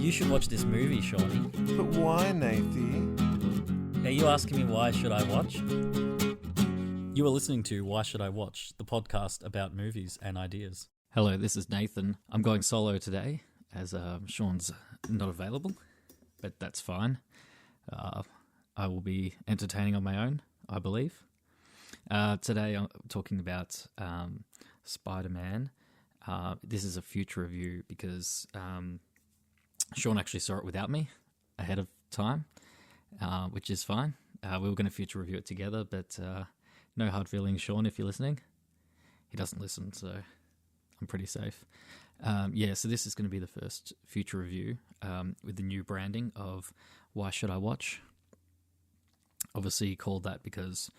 You should watch this movie, Shawnee. But why, Nathy? Are you asking me why should I watch? You are listening to Why Should I Watch, the podcast about movies and ideas. Hello, this is Nathan. I'm going solo today as Shaun's not available, but that's fine. I will be entertaining on my own, I believe. Today I'm talking about Spider-Man. This is a future review because Shaun actually saw it without me ahead of time, which is fine. We were going to future review it together, but no hard feelings, Shaun, if you're listening. He doesn't listen, so I'm pretty safe. So this is going to be the first future review with the new branding of Why Should I Watch? Obviously called that because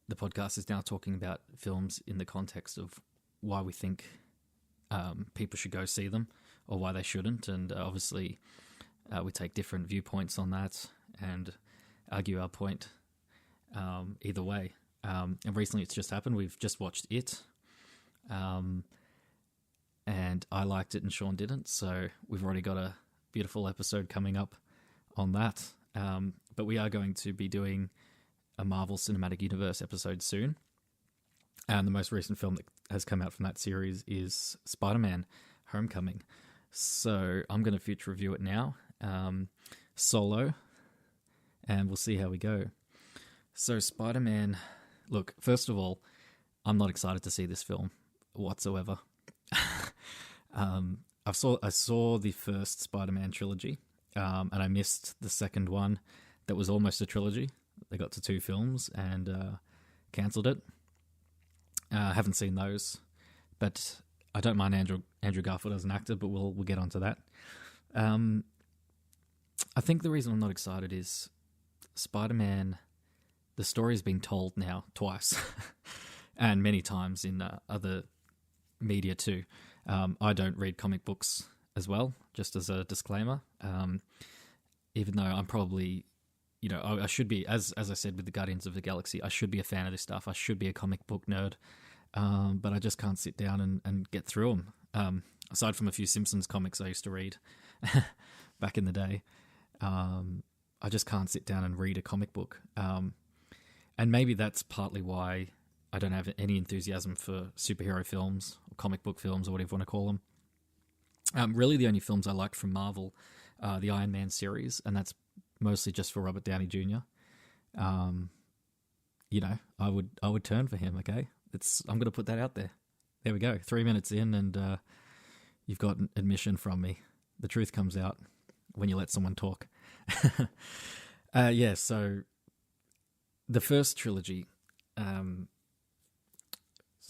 the podcast is now talking about films in the context of why we think people should go see them or why they shouldn't, and obviously we take different viewpoints on that and argue our point either way. And recently it's just happened. We've just watched it, and I liked it and Shaun didn't, so we've already got a beautiful episode coming up on that. But we are going to be doing a Marvel Cinematic Universe episode soon. And the most recent film that has come out from that series is Spider-Man Homecoming. So I'm going to future review it now, solo, and we'll see how we go. So Spider-Man, look, first of all, I'm not excited to see this film whatsoever. I saw the first Spider-Man trilogy, and I missed the second one that was almost a trilogy. They got to 2 films and cancelled it. I haven't seen those, but I don't mind Andrew Garfield as an actor, but we'll get onto that. I think the reason I'm not excited is Spider-Man, the story's been told now twice, and many times in other media too. I don't read comic books as well, just as a disclaimer, even though I'm probably... I should be, as I said with the Guardians of the Galaxy, I should be a fan of this stuff. I should be a comic book nerd, but I just can't sit down and get through them. Aside from a few Simpsons comics I used to read back in the day, I just can't sit down and read a comic book. And maybe that's partly why I don't have any enthusiasm for superhero films, or comic book films, or whatever you want to call them. Really, the only films I liked from Marvel are the Iron Man series, and that's mostly just for Robert Downey Jr. I would turn for him. Okay, I'm going to put that out there. There we go. 3 minutes in, and you've got an admission from me. The truth comes out when you let someone talk. So the first trilogy,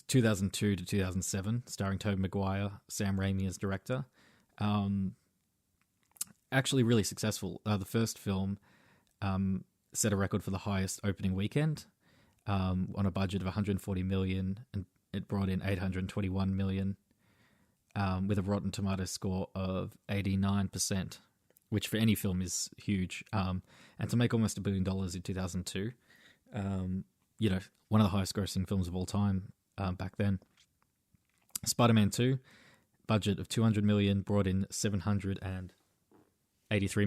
2002 to 2007, starring Tobey Maguire, Sam Raimi as director. Actually really successful. The first film set a record for the highest opening weekend on a budget of $140 million, and it brought in $821 million with a Rotten Tomatoes score of 89%, which for any film is huge. And to make almost $1 billion in 2002, one of the highest grossing films of all time back then. Spider-Man 2, budget of $200 million, brought in $783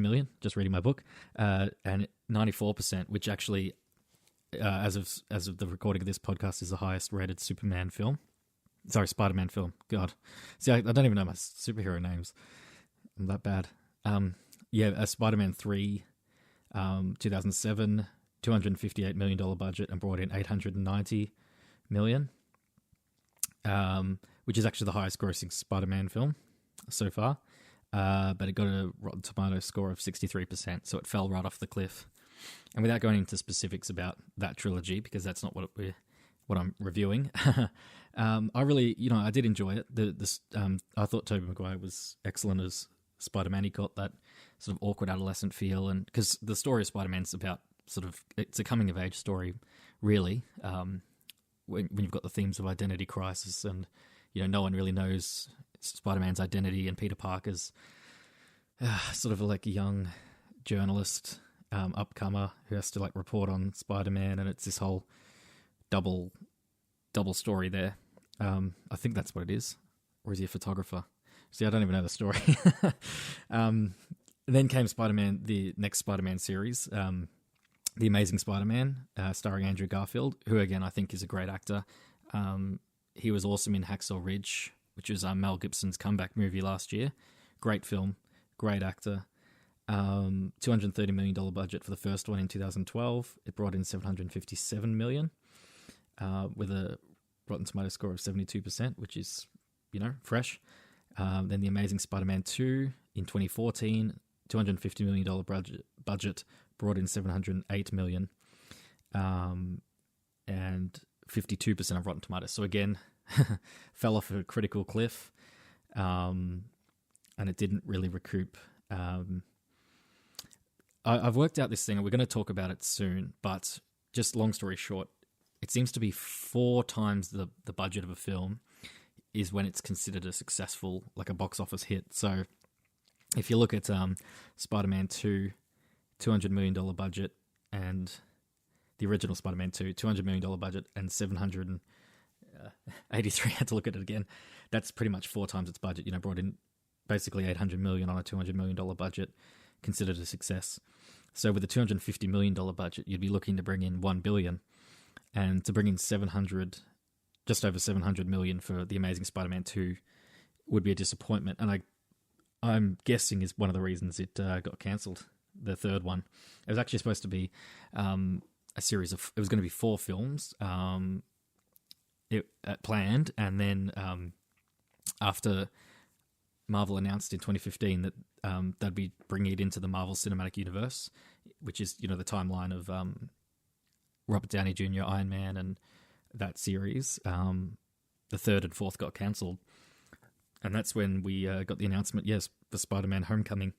million, just reading my book, and 94%, which actually, as of the recording of this podcast, is the highest rated Spider-Man film. God. See, I don't even know my superhero names. I'm that bad. Spider-Man 3, 2007, $258 million budget and brought in $890 million, which is actually the highest grossing Spider-Man film so far. But it got a Rotten Tomatoes score of 63%, so it fell right off the cliff. And without going into specifics about that trilogy, because that's not what I'm reviewing, I really, I did enjoy it. I thought Tobey Maguire was excellent as Spider-Man. He got that sort of awkward adolescent feel, and because the story of Spider-Man's about it's a coming of age story, really. When you've got the themes of identity crisis, and no one really knows Spider-Man's identity, and Peter Parker's sort of like a young journalist upcomer who has to report on Spider-Man, and it's this whole double story there. I think that's what it is. Or is he a photographer? See, I don't even know the story. Then came Spider-Man, the next Spider-Man series, The Amazing Spider-Man, starring Andrew Garfield, who, again, I think is a great actor. He was awesome in Hacksaw Ridge, which was Mel Gibson's comeback movie last year. Great film, great actor. $230 million budget for the first one in 2012. It brought in $757 million, with a Rotten Tomato score of 72%, which is, fresh. Then The Amazing Spider-Man 2 in 2014, $250 million budget, brought in $708 million, and 52% of Rotten Tomatoes. So again, fell off a critical cliff, and it didn't really recoup. I've worked out this thing, and we're going to talk about it soon, but just long story short, it seems to be 4 times the budget of a film is when it's considered a successful, like a box office hit. So if you look at Spider-Man 2, $200 million budget, and the original Spider-Man 2, $200 million budget, and 783, I had to look at it again. That's pretty much 4 times its budget, brought in basically $800 million on a $200 million budget, considered a success. So with a $250 million budget, you'd be looking to bring in $1 billion, and to bring in just over $700 million for The Amazing Spider-Man 2 would be a disappointment. And I'm guessing is one of the reasons it got cancelled, the third one. It was actually supposed to be a series of, it was going to be 4 films planned. And then after Marvel announced in 2015 that they'd be bringing it into the Marvel Cinematic Universe, which is, the timeline of Robert Downey Jr., Iron Man, and that series, the third and fourth got cancelled. And that's when we got the announcement, yes, for Spider-Man Homecoming.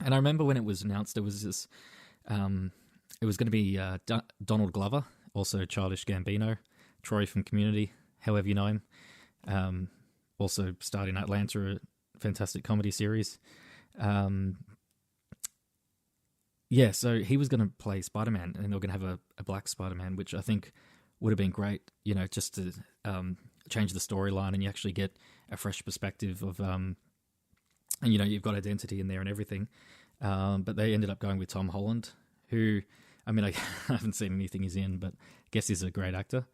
And I remember when it was announced, it was this, it was going to be Donald Glover, also Childish Gambino, Troy from Community, however you know him, also starred in Atlanta, a fantastic comedy series. So he was going to play Spider-Man, and they were going to have a black Spider-Man, which I think would have been great, just to change the storyline, and you actually get a fresh perspective of, and you've got identity in there and everything. But they ended up going with Tom Holland, who, I haven't seen anything he's in, but I guess he's a great actor.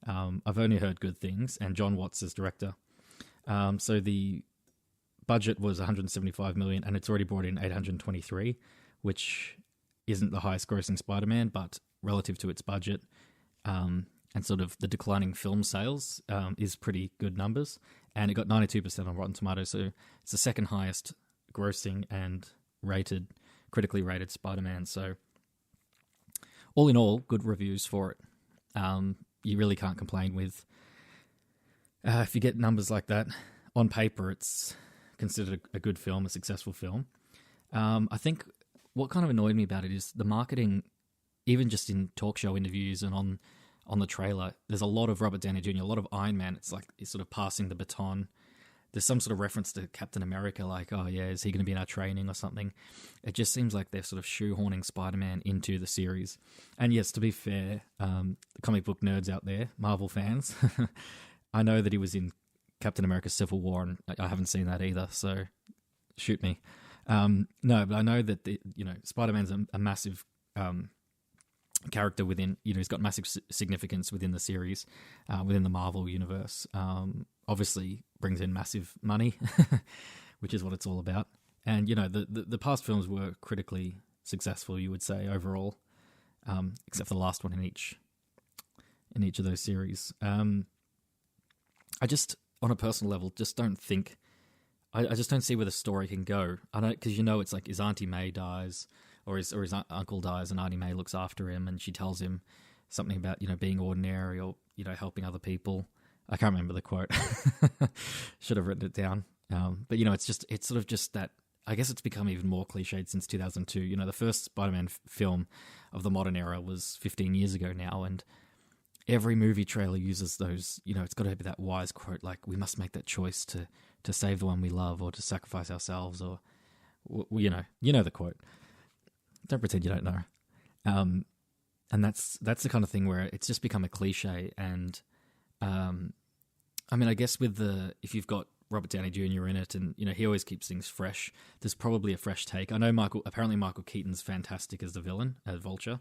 I've only heard good things, and John Watts is director. So the budget was $175 million, and it's already brought in $823, which isn't the highest grossing Spider-Man, but relative to its budget, and sort of the declining film sales, is pretty good numbers. And it got 92% on Rotten Tomatoes, so it's the second highest grossing and critically rated Spider-Man. So all in all, good reviews for it. You really can't complain with, if you get numbers like that, on paper it's considered a good film, a successful film. I think what kind of annoyed me about it is the marketing, even just in talk show interviews and on the trailer, there's a lot of Robert Downey Jr., a lot of Iron Man. It's like he's sort of passing the baton. There's some sort of reference to Captain America, like, oh yeah, is he going to be in our training or something? It just seems like they're sort of shoehorning Spider-Man into the series. And yes, to be fair, the comic book nerds out there, Marvel fans, I know that he was in Captain America Civil War, and I haven't seen that either, so shoot me. No, but I know that Spider-Man's a massive character within, he's got massive significance within the series, within the Marvel universe. Obviously brings in massive money, which is what it's all about. And, the past films were critically successful, you would say, overall, except for the last one in each of those series. I just, on a personal level, just don't think, I just don't see where the story can go. I don't, because it's like his Auntie May dies, or his uncle dies, and Auntie May looks after him, and she tells him something about being ordinary, or helping other people. I can't remember the quote. Should have written it down. But it's sort of just that. I guess it's become even more cliched since 2002. The first Spider-Man film of the modern era was 15 years ago now, and every movie trailer uses those. It's got to be that wise quote, like, we must make that choice to save the one we love, or to sacrifice ourselves, or the quote. Don't pretend you don't know. And that's the kind of thing where it's just become a cliche. And I guess if you've got Robert Downey Jr. in it, and he always keeps things fresh. There's probably a fresh take. I know Michael Keaton's fantastic as the villain, as Vulture.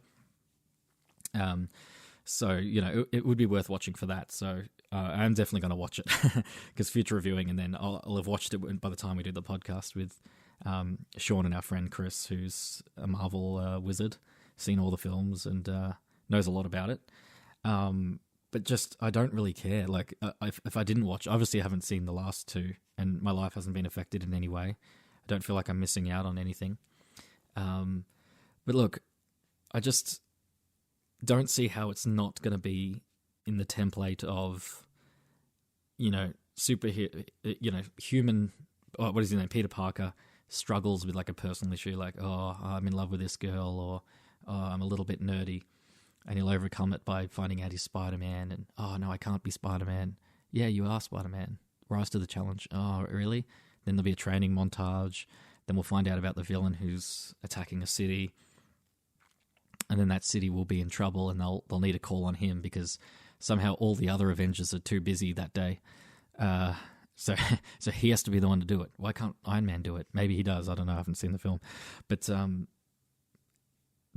So it would be worth watching for that. So I'm definitely going to watch it because future reviewing, and then I'll have watched it by the time we do the podcast with Shaun and our friend Chris, who's a Marvel wizard, seen all the films and knows a lot about it. But just, I don't really care. Like, if I didn't watch, obviously I haven't seen the last two, and my life hasn't been affected in any way. I don't feel like I'm missing out on anything. But look, I just don't see how it's not going to be in the template of, superhero, human, what is his name, Peter Parker struggles with like a personal issue, like, oh, I'm in love with this girl, or oh, I'm a little bit nerdy. And he'll overcome it by finding out he's Spider-Man. And, oh, no, I can't be Spider-Man. Yeah, you are Spider-Man. Rise to the challenge. Oh, really? Then there'll be a training montage. Then we'll find out about the villain who's attacking a city. And then that city will be in trouble, and they'll need to call on him because somehow all the other Avengers are too busy that day. So he has to be the one to do it. Why can't Iron Man do it? Maybe he does. I don't know. I haven't seen the film. But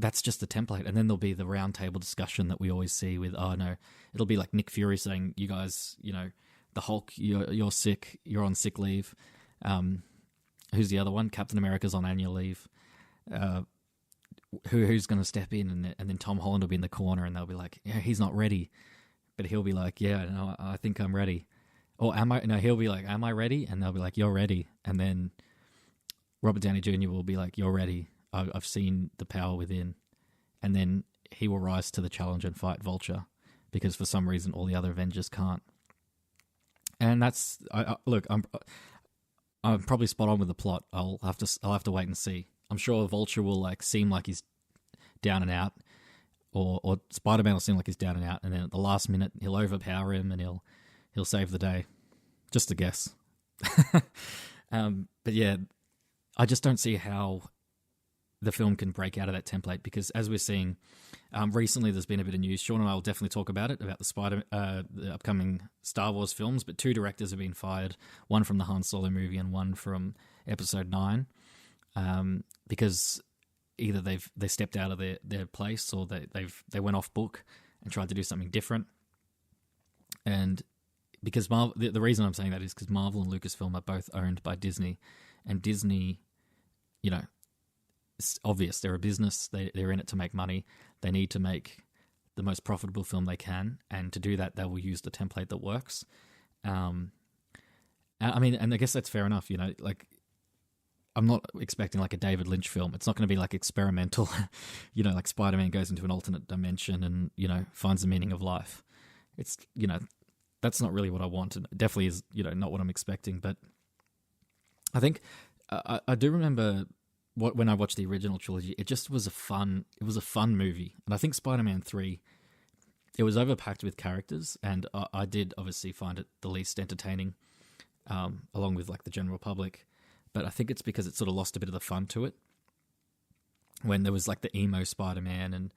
that's just the template. And then there'll be the round table discussion that we always see with, oh no, it'll be like Nick Fury saying, you guys, the Hulk, you're sick, you're on sick leave. Who's the other one? Captain America's on annual leave. Who's going to step in? And then Tom Holland will be in the corner, and they'll be like, yeah, he's not ready. But he'll be like, yeah, no, I think I'm ready. Or he'll be like, am I ready? And they'll be like, you're ready. And then Robert Downey Jr. will be like, you're ready. I've seen the power within. And then he will rise to the challenge and fight Vulture because for some reason all the other Avengers can't. And that's, look, I'm probably spot on with the plot. I'll have to wait and see. I'm sure Vulture will seem like he's down and out, or Spider-Man will seem like he's down and out, and then at the last minute he'll overpower him and he'll save the day. Just a guess. But yeah, I just don't see how the film can break out of that template because, as we're seeing, recently there's been a bit of news. Shaun and I will definitely talk about it, about the upcoming Star Wars films, but 2 directors have been fired, one from the Han Solo movie and one from Episode 9, because either they stepped out of their place or they went off book and tried to do something different. And because the reason I'm saying that is because Marvel and Lucasfilm are both owned by Disney, and Disney, it's obvious they're a business. They're in it to make money. They need to make the most profitable film they can, and to do that, they will use the template that works. And I guess that's fair enough. I'm not expecting like a David Lynch film. It's not going to be like experimental, like Spider-Man goes into an alternate dimension and finds the meaning of life. It's that's not really what I want, and it definitely is not what I'm expecting. But I think I do remember. When I watched the original trilogy, it just was a fun movie. And I think Spider-Man 3, it was overpacked with characters, and I did obviously find it the least entertaining, along with like the general public. But I think it's because it sort of lost a bit of the fun to it. When there was like the emo Spider-Man, and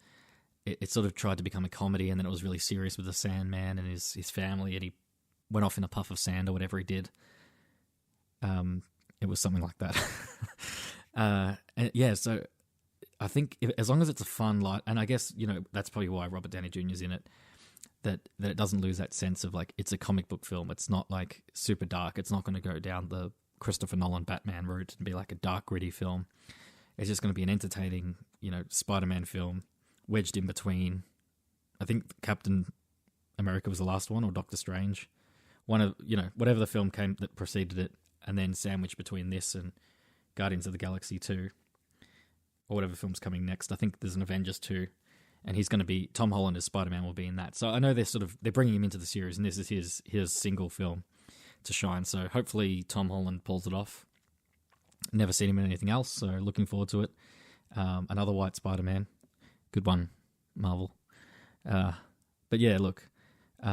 it sort of tried to become a comedy, and then it was really serious with the Sandman and his family, and he went off in a puff of sand or whatever he did. It was something like that. So I think as long as it's a fun light, and I guess that's probably why Robert Downey Jr. is in it, that it doesn't lose that sense of like it's a comic book film. It's not like super dark. It's not going to go down the Christopher Nolan Batman route and be like a dark, gritty film. It's just going to be an entertaining, Spider-Man film wedged in between. I think Captain America was the last one, or Doctor Strange, one of whatever the film came that preceded it, and then sandwiched between this and Guardians of the Galaxy 2, or whatever film's coming next. I think there's an Avengers 2, and he's going to be, Tom Holland as Spider-Man will be in that. So I know they're bringing him into the series, and this is his single film to shine. So hopefully Tom Holland pulls it off. Never seen him in anything else, so looking forward to it. Another white Spider-Man. Good one, Marvel. But yeah, look, we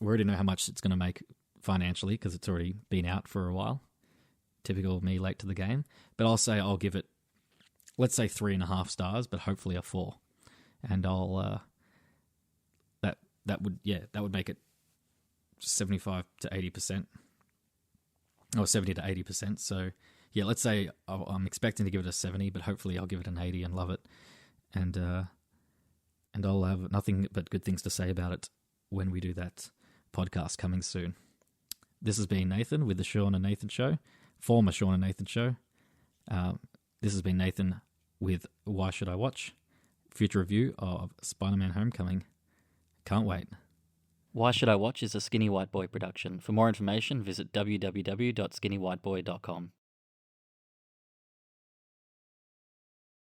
already know how much it's going to make financially because it's already been out for a while. Typical of me, late to the game. But I'll give it, let's say 3.5 stars, but hopefully a 4. And I'll that would make it 75 to 80%, or 70 to 80%. So yeah, let's say I'm expecting to give it a 70, but hopefully I'll give it an 80 and love it. And I'll have nothing but good things to say about it when we do that podcast coming soon. This has been Nathan with the Shaun and Nathan Show, former Shaun and Nathan Show. This has been Nathan with Why Should I Watch? Future review of Spider-Man Homecoming. Can't wait. Why Should I Watch is a Skinny White Boy production. For more information, visit www.skinnywhiteboy.com.